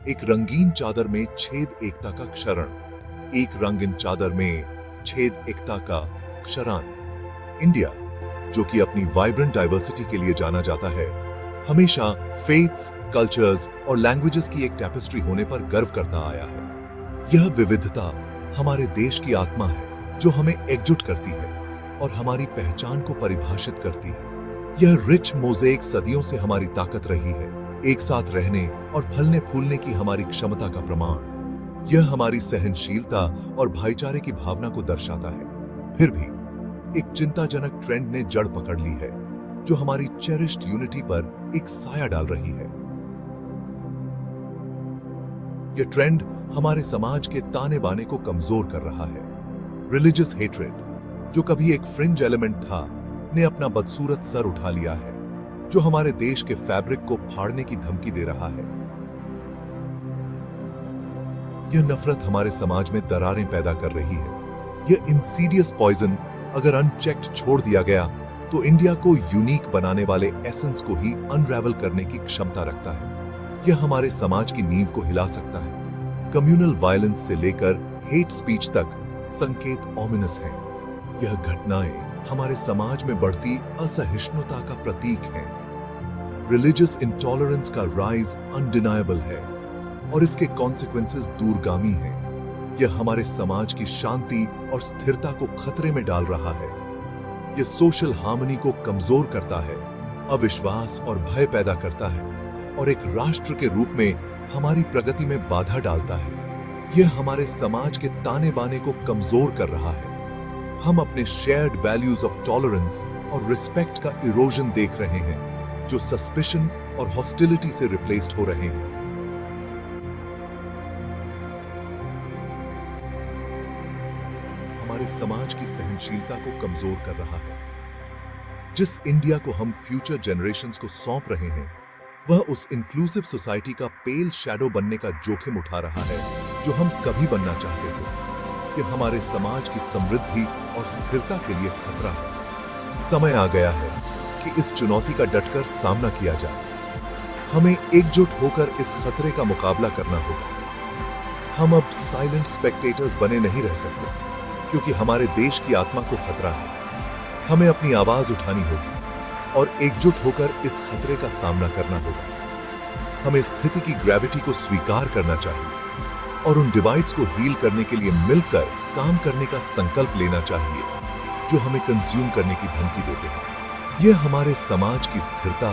एक रंगीन चादर में छेद एकता का क्षरण, एक रंगीन चादर में छेद एकता का क्षरण। इंडिया, जो कि अपनी वाइब्रेंट डाइवर्सिटी के लिए जाना जाता है, हमेशा फेथ्स, कल्चर्स और लैंग्वेजेस की एक टैपेस्ट्री होने पर गर्व करता आया है। यह विविधता हमारे देश की आत्मा है, जो हमें एकजुट करती है और हमारी पहचान को परिभाषित करती है। यह रिच मोज़ेक सदियों से हमारी ताकत रही है, एक साथ रहने और फलने फूलने की हमारी क्षमता का प्रमाण। यह हमारी सहनशीलता और भाईचारे की भावना को दर्शाता है। फिर भी एक चिंताजनक ट्रेंड ने जड़ पकड़ ली है, जो हमारी चेरिश्ड यूनिटी पर एक साया डाल रही है। यह ट्रेंड हमारे समाज के ताने बाने को कमजोर कर रहा है। रिलीजियस हेट्रेड, जो कभी एक फ्रिंज एलिमेंट था, ने अपना बदसूरत सर उठा लिया है, जो हमारे देश के फैब्रिक को फाड़ने की धमकी दे रहा है। यह नफरत हमारे समाज में दरारें पैदा कर रही है। यह इंसीडियस पॉइजन अगर अनचेक्ड छोड़ दिया गया तो इंडिया को यूनिक बनाने वाले एसेंस को ही अनरेवल करने की क्षमता रखता है। यह हमारे समाज की नींव को हिला सकता है। कम्युनल वायलेंस से लेकर हेट स्पीच तक संकेत ओमिनस हैं। यह घटनाएं हमारे समाज में बढ़ती असहिष्णुता का प्रतीक है। रिलीजियस इंटॉलरेंस का राइज अनडिनायबल है और इसके कॉन्सिक्वेंसेस दूरगामी हैं। यह हमारे समाज की शांति और स्थिरता को खतरे में डाल रहा है। यह सोशल हार्मनी को कमजोर करता है, अविश्वास और भय पैदा करता है और एक राष्ट्र के रूप में हमारी प्रगति में बाधा डालता है। यह हमारे समाज के ताने बाने को कमजोर कर रहा है। हम अपने शेयर्ड वैल्यूज ऑफ टॉलरेंस और रिस्पेक्ट का इरोजन देख रहे हैं, जो सस्पिशन और हॉस्टिलिटी से रिप्लेस्ड हो रहे हैं। हमारे समाज की सहनशीलता को कमजोर कर रहा है। जिस इंडिया को हम फ्यूचर जनरेशंस को सौंप रहे हैं, वह उस इंक्लूसिव सोसाइटी का पेल शैडो बनने का जोखिम उठा रहा है, जो हम कभी बनना चाहते थे। यह हमारे समाज की समृद्धि और स्थिरता के लिए खतरा है। समय आ गया है कि इस चुनौती का डटकर सामना किया जाए। हमें एकजुट होकर इस खतरे का मुकाबला करना होगा। हम अब साइलेंट स्पेक्टेटर्स बने नहीं रह सकते, क्योंकि हमारे देश की आत्मा को खतरा है। हमें अपनी आवाज उठानी होगी और एकजुट होकर इस खतरे का सामना करना होगा। हमें स्थिति की ग्रेविटी को स्वीकार करना चाहिए और उन डिवाइड्स को हील करने के लिए मिलकर काम करने का संकल्प लेना चाहिए, जो हमें कंज्यूम करने की धमकी देते हैं। यह हमारे समाज की स्थिरता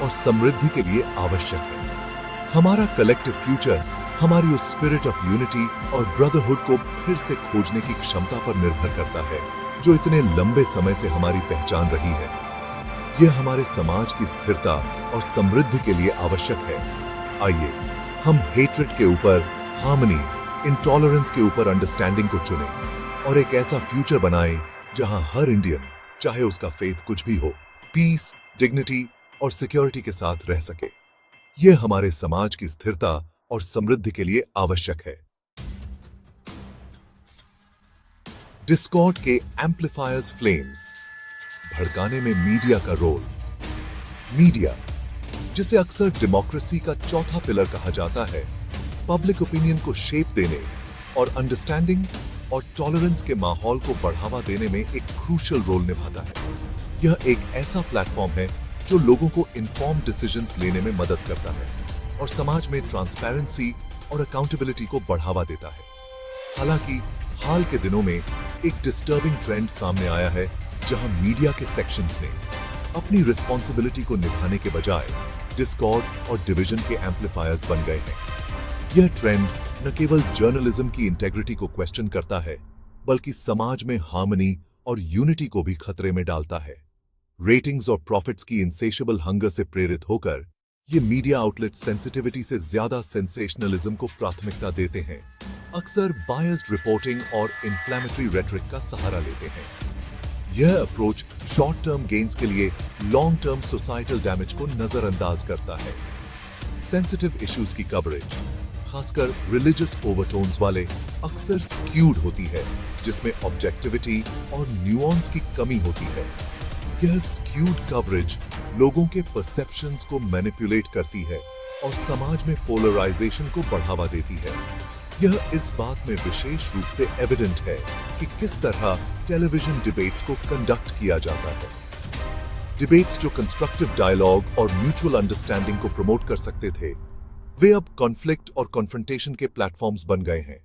और समृद्धि के लिए आवश्यक है। हमारा कलेक्टिव फ्यूचर हमारी उस स्पिरिट ऑफ यूनिटी और ब्रदरहुड को फिर से खोजने की क्षमता पर निर्भर करता है, जो इतने लंबे समय से हमारी पहचान रही है। यह हमारे समाज की स्थिरता और समृद्धि के लिए आवश्यक है। आइए हम हेट्रेड के ऊपर हार्मनी, इंटॉलरेंस के ऊपर अंडरस्टैंडिंग को चुनें और एक ऐसा फ्यूचर बनाएं जहां हर इंडियन, चाहे उसका फेथ कुछ भी हो, पीस, डिग्निटी और सिक्योरिटी के साथ रह सके। यह हमारे समाज की स्थिरता और समृद्धि के लिए आवश्यक है। डिस्कॉर्ड के एम्पलीफायर्स फ्लेम्स, भड़काने में मीडिया का रोल। मीडिया, जिसे अक्सर डेमोक्रेसी का चौथा पिलर कहा जाता है, पब्लिक ओपिनियन को शेप देने और अंडरस्टैंडिंग और टॉलरेंस के माहौल को बढ़ावा देने में एक क्रूशियल रोल निभाता है। यह एक ऐसा प्लेटफॉर्म है जो लोगों को इन्फॉर्म्ड डिसीजंस लेने में मदद करता है और समाज में ट्रांसपेरेंसी और अकाउंटेबिलिटी को बढ़ावा देता है। हालांकि हाल के दिनों में एक डिस्टर्बिंग ट्रेंड सामने आया है, जहां मीडिया के सेक्शंस ने अपनी रिस्पॉन्सिबिलिटी को निभाने के बजाय डिस्कॉर्ड और डिवीजन के एम्पलीफायर्स बन गए हैं। यह ट्रेंड न केवल जर्नलिज्म की इंटेग्रिटी को क्वेश्चन करता है, बल्कि समाज में हार्मनी और यूनिटी को भी खतरे में डालता है। रेटिंग्स और प्रॉफिट्स की इंसेशेबल हंगर से प्रेरित होकर ये मीडिया आउटलेट सेंसिटिविटी से ज्यादा सेंसेशनलिज्म को प्राथमिकता देते हैं, अक्सर बायस्ड रिपोर्टिंग और इन्फ्लेमेटरी रेटरिक का सहारा लेते हैं। यह अप्रोच शॉर्ट टर्म गेन्स के लिए लॉन्ग टर्म सोसाइटल डैमेज को नजरअंदाज करता है। सेंसिटिव इश्यूज की कवरेज, खासकर रिलीजियस ओवरटोन्स वाले, अक्सर स्क्यूड होती है, जिसमें ऑब्जेक्टिविटी और न्यूआंस की कमी होती है। यह स्क्यूड कवरेज लोगों के परसेप्शंस को मैनिपुलेट करती है और समाज में पोलराइजेशन को बढ़ावा देती है। यह इस बात में विशेष रूप से एविडेंट है कि किस तरह टेलीविजन डिबेट्स को कंडक्ट किया जाता है। डिबेट्स जो कंस्ट्रक्टिव डायलॉग और म्यूचुअल अंडरस्टैंडिंग को प्रमोट कर सकते थे, वे अब कॉन्फ्लिक्ट और कॉन्फ्रंटेशन के प्लेटफॉर्म्स बन गए हैं।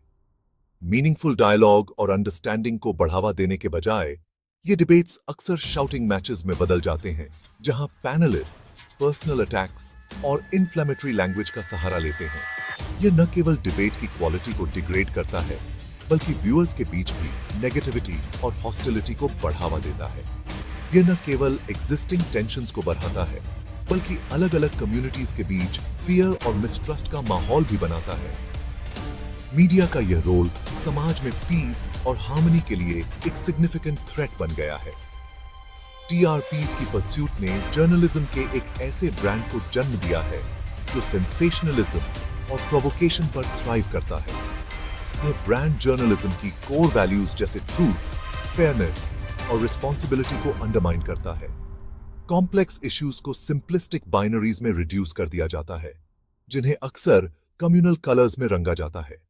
मीनिंगफुल डायलॉग और अंडरस्टैंडिंग को बढ़ावा देने के बजाय ये डिबेट्स अक्सर शाउटिंग मैचेस में बदल जाते हैं, जहां पैनलिस्ट्स पर्सनल अटैक्स और इन्फ्लेमेटरी लैंग्वेज का सहारा लेते हैं। यह न केवल डिबेट की क्वालिटी को डिग्रेड करता है, बल्कि व्यूअर्स के बीच भी नेगेटिविटी और हॉस्टिलिटी को बढ़ावा देता है। यह न केवल एग्जिस्टिंग टेंशंस को बढ़ाता है, बल्कि अलग अलग कम्युनिटीज के बीच फियर और मिसट्रस्ट का माहौल भी बनाता है। मीडिया का यह रोल समाज में पीस और हार्मनी के लिए एक सिग्निफिकेंट थ्रेट बन गया है। टीआरपीज की परस्यूट ने जर्नलिज्म के एक ऐसे ब्रांड को जन्म दिया है जो सेंसेशनलिज्म और प्रोवोकेशन पर थ्राइव करता है। यह ब्रांड जर्नलिज्म की कोर वैल्यूज जैसे ट्रूथ, फेयरनेस और रिस्पॉन्सिबिलिटी को अंडरमाइन करता है। कॉम्प्लेक्स इश्यूज को सिंपलिस्टिक बाइनरीज में रिड्यूस कर दिया जाता है, जिन्हें अक्सर कम्युनल कलर्स में रंगा जाता है।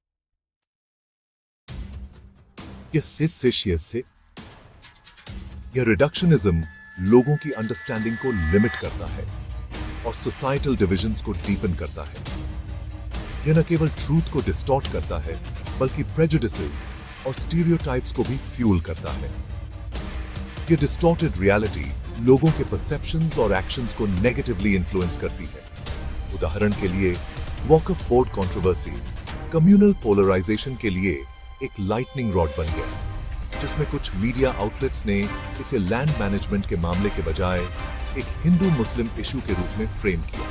यह से यह रिडक्शनिज्म लोगों की अंडरस्टैंडिंग को लिमिट करता है और सोसाइटल डिविजन्स को डीपन करता है। यह न केवल ट्रूथ को डिस्टॉर्ट करता है, बल्कि प्रेजुडिसेस और स्टीरियोटाइप्स को भी फ्यूल करता है। यह डिस्टॉर्टेड रियलिटी लोगों के परसेप्शंस और एक्शंस को नेगेटिवली इन्फ्लुएंस करती है। उदाहरण के लिए, वॉकफ बोर्ड कंट्रोवर्सी कम्युनल पोलराइजेशन के लिए एक लाइटनिंग रॉड बन गया, जिसमें कुछ मीडिया आउटलेट्स ने इसे लैंड मैनेजमेंट के मामले के बजाय एक हिंदू मुस्लिम इशू के रूप में फ्रेम किया।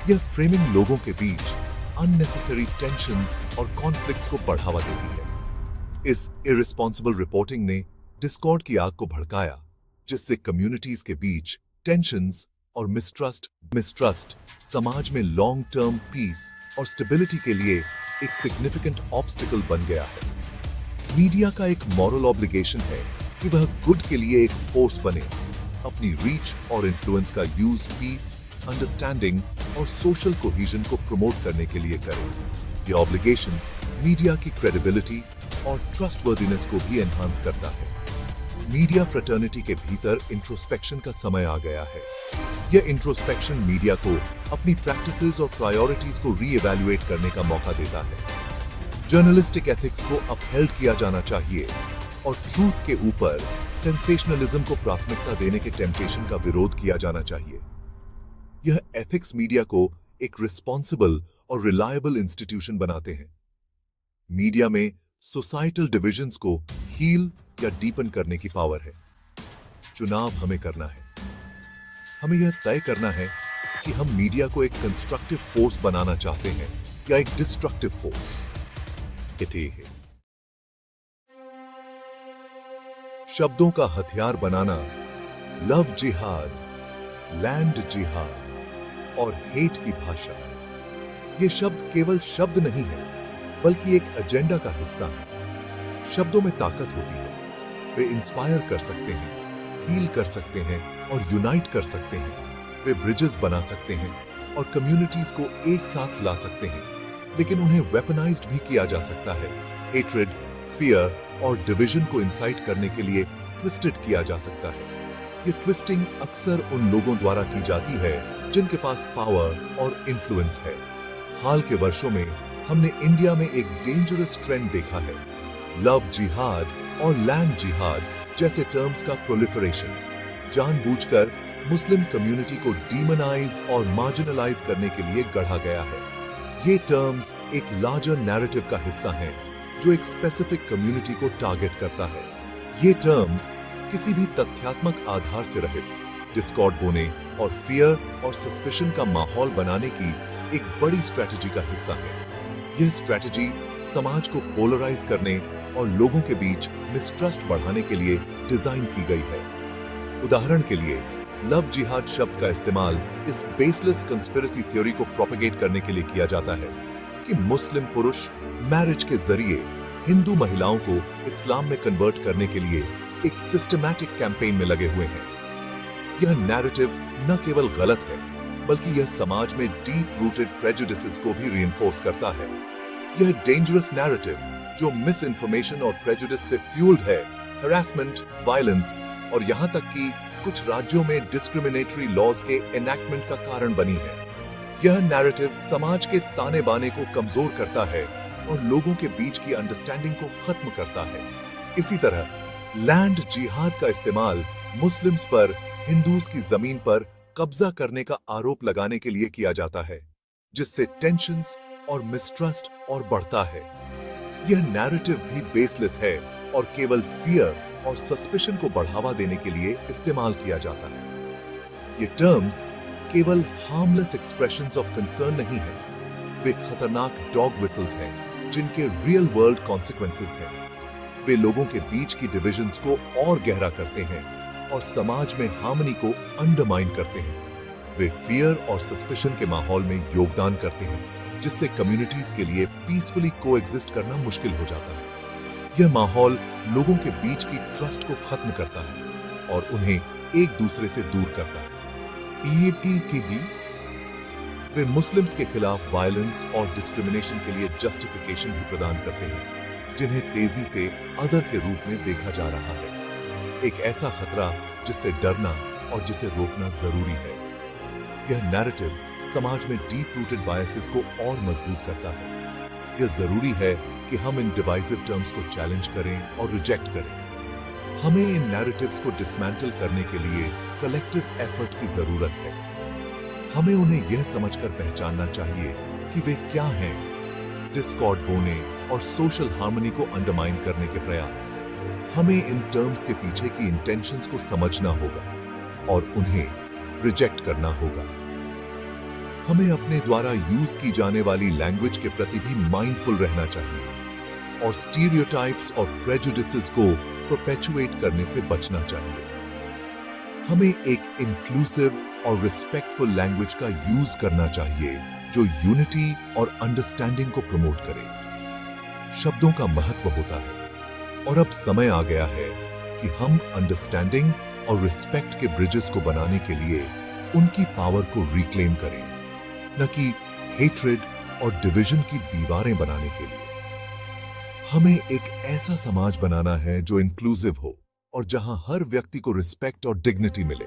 यह फ्रेमिंग लोगों के बीच अननेसेसरी टेंशंस और कॉन्फ्लिक्ट्स को बढ़ावा देती है। इस इररिस्पॉन्सिबल रिपोर्टिंग ने डिस्कॉर्ड की आग को भड़काया, जिससे कम्युनिटीज के बीच टेंशंस और मिसट्रस्ट समाज में लॉन्ग टर्म पीस और स्टेबिलिटी के लिए एक सिग्निफिकेंट ऑब्स्टिकल बन गया है। मीडिया का एक मॉरल ऑब्लिगेशन है कि वह गुड के लिए एक फोर्स बने, अपनी रीच और इन्फ्लुएंस का यूज पीस, अंडरस्टैंडिंग और सोशल कोहेजन को प्रमोट करने के लिए करे। यह ऑब्लिगेशन मीडिया की क्रेडिबिलिटी और ट्रस्टवर्दीनेस को भी एनहांस करता है। मीडिया फ्रेटर्निटी के भीतर इंट्रोस्पेक्शन का समय आ गया है। यह इंट्रोस्पेक्शन मीडिया को अपनी प्रैक्टिसेस और प्रायोरिटीज को रीइवैल्यूएट करने का मौका देता है। जर्नलिस्टिक एथिक्स को अपहेल्ड किया जाना चाहिए और ट्रूथ के ऊपर सेंसेशनलिज्म को प्राथमिकता देने के टेम्पटेशन का विरोध किया जाना चाहिए। यह एथिक्स मीडिया को एक रिस्पॉन्सिबल और रिलायबल इंस्टीट्यूशन बनाते हैं। मीडिया में सोसाइटल डिविजन्स को हील या डीपन करने की पावर है। चुनाव हमें करना है। हमें यह तय करना है कि हम मीडिया को एक कंस्ट्रक्टिव फोर्स बनाना चाहते हैं या एक डिस्ट्रक्टिव फोर्स। है शब्दों का हथियार बनाना, लव जिहाद, लैंड जिहाद और हेट की भाषा। ये शब्द केवल शब्द नहीं है, बल्कि एक एजेंडा का हिस्सा है। शब्दों में ताकत होती है। वे इंस्पायर कर सकते हैं, हील कर सकते हैं और यूनाइट कर सकते हैं। वे ब्रिजेस बना सकते हैं और कम्युनिटीज को एक साथ ला सकते हैं, लेकिन उन्हें वेपनाइज्ड भी किया जा सकता है। हेट्रेड, फियर और डिवीजन को इंसाइट करने के लिए ट्विस्टेड किया जा सकता है। ये ट्विस्टिंग अक्सर उन लोगों द्वारा की जाती है जिनके पास पावर और इन्फ्लुएंस है। हाल के वर्षों में हमने इंडिया में एक डेंजरस ट्रेंड देखा है, लव जिहाद और लैंड जिहाद जैसे टर्म्स का प्रोलिफरेशन। जानबूझकर मुस्लिम कम्युनिटी को डीमनाइज और मार्जिनलाइज करने के लिए गढ़ा गया है। ये टर्म्स एक लार्जर नैरेटिव का हिस्सा हैं, जो एक स्पेसिफिक कम्युनिटी को टारगेट करता है। ये टर्म्स किसी भी तथ्यात्मक आधार से रहित डिस्कॉर्ड बोने और फियर और सस्पिशन का माहौल बनाने की एक बड़ी स्ट्रेटजी का हिस्सा है। यह स्ट्रेटजी समाज को पोलराइज करने और लोगों के बीच मिसट्रस्ट बढ़ाने के लिए डिजाइन की गई है। उदाहरण के लिए, लव जिहाद शब्द का इस्तेमाल इस बेसलेस कंस्पिरेसी थ्योरी को प्रोपेगेट करने के लिए किया जाता है कि मुस्लिम पुरुष मैरिज के जरिए हिंदू महिलाओं को इस्लाम में कन्वर्ट करने के लिए एक सिस्टमैटिक कैंपेन में लगे हुए हैं। यह नैरेटिव न केवल गलत है, बल्कि यह समाज में डीप रूटेड प्रेजुडिसेस को भी रीइंफोर्स करता है। यह डेंजरस नैरेटिव जो मिस इन्फॉर्मेशन और प्रेजुडिस से फ्यूल्ड है, हैरेसमेंट, वायलेंस और यहां तक कि कुछ राज्यों में डिस्क्रिमिनेटरी लॉज के एनैक्टमेंट का कारण बनी है। यह नैरेटिव समाज के ताने बाने को कमजोर करता है और लोगों के बीच की अंडरस्टैंडिंग को खत्म करता है। इसी तरह लैंड जिहाद का इस्तेमाल मुस्लिम्स पर हिंदूज की जमीन पर कब्जा करने का आरोप लगाने के लिए किया जाता है, जिससे टेंशन्स और मिसट्रस्ट और बढ़ता है। यह नैरेटिव भी बेसलेस है और केवल फियर और सस्पिशन को बढ़ावा देने के लिए इस्तेमाल किया जाता है। ये टर्म्स केवल हार्मलेस एक्सप्रेशंस ऑफ कंसर्न नहीं है, वे खतरनाक डॉग विसल्स हैं जिनके रियल वर्ल्ड कॉन्सिक्वेंसेस हैं। वे लोगों के बीच की डिविजन्स को और गहरा करते हैं और समाज में हार्मनी को अंडरमाइन करते हैं। वे फियर और सस्पिशन के माहौल में योगदान करते हैं, जिससे कम्युनिटीज के लिए पीसफुली कोएग्जिस्ट करना मुश्किल हो जाता है। यह माहौल लोगों के बीच की ट्रस्ट को खत्म करता है और उन्हें एक दूसरे से दूर करता है। EAPKB वे मुस्लिम्स के खिलाफ वायलेंस और डिस्क्रिमिनेशन के लिए जस्टिफिकेशन भी प्रदान करते हैं, जिन्हें तेजी से अदर के रूप में देखा जा रहा है। एक ऐसा खतरा जिससे डरना और जिसे रोकना जरूरी है। यह नैरेटिव समाज में डीप रूटेड बायसेस को और मजबूत करता है। यह जरूरी है कि हम इन डिवाइसिव टर्म्स को चैलेंज करें और रिजेक्ट करें। हमें इन नैरेटिव्स को डिसमेंटल करने के लिए कलेक्टिव एफर्ट की जरूरत है। हमें उन्हें यह समझकर पहचानना चाहिए कि वे क्या हैं। डिस्कॉर्ड बोने और सोशल हार्मनी को अंडरमाइन करने के प्रयास। हमें इन टर्म्स के पीछे की इंटेंशंस को समझना होगा और उन्हें रिजेक्ट करना होगा। हमें अपने द्वारा यूज की जाने वाली लैंग्वेज के प्रति भी माइंडफुल रहना चाहिए और स्टीरियोटाइप्स और प्रेजुडिसेस को परपेचुएट करने से बचना चाहिए। हमें एक इंक्लूसिव और रिस्पेक्टफुल लैंग्वेज का यूज करना चाहिए जो यूनिटी और अंडरस्टैंडिंग को प्रमोट करे। शब्दों का महत्व होता है और अब समय आ गया है कि हम अंडरस्टैंडिंग और रिस्पेक्ट के ब्रिजेस को बनाने के लिए उनकी पावर को रिक्लेम करें, न कि हेट्रेड और डिवीजन की दीवारें बनाने के लिए। हमें एक ऐसा समाज बनाना है जो इंक्लूसिव हो और जहां हर व्यक्ति को रिस्पेक्ट और डिग्निटी मिले।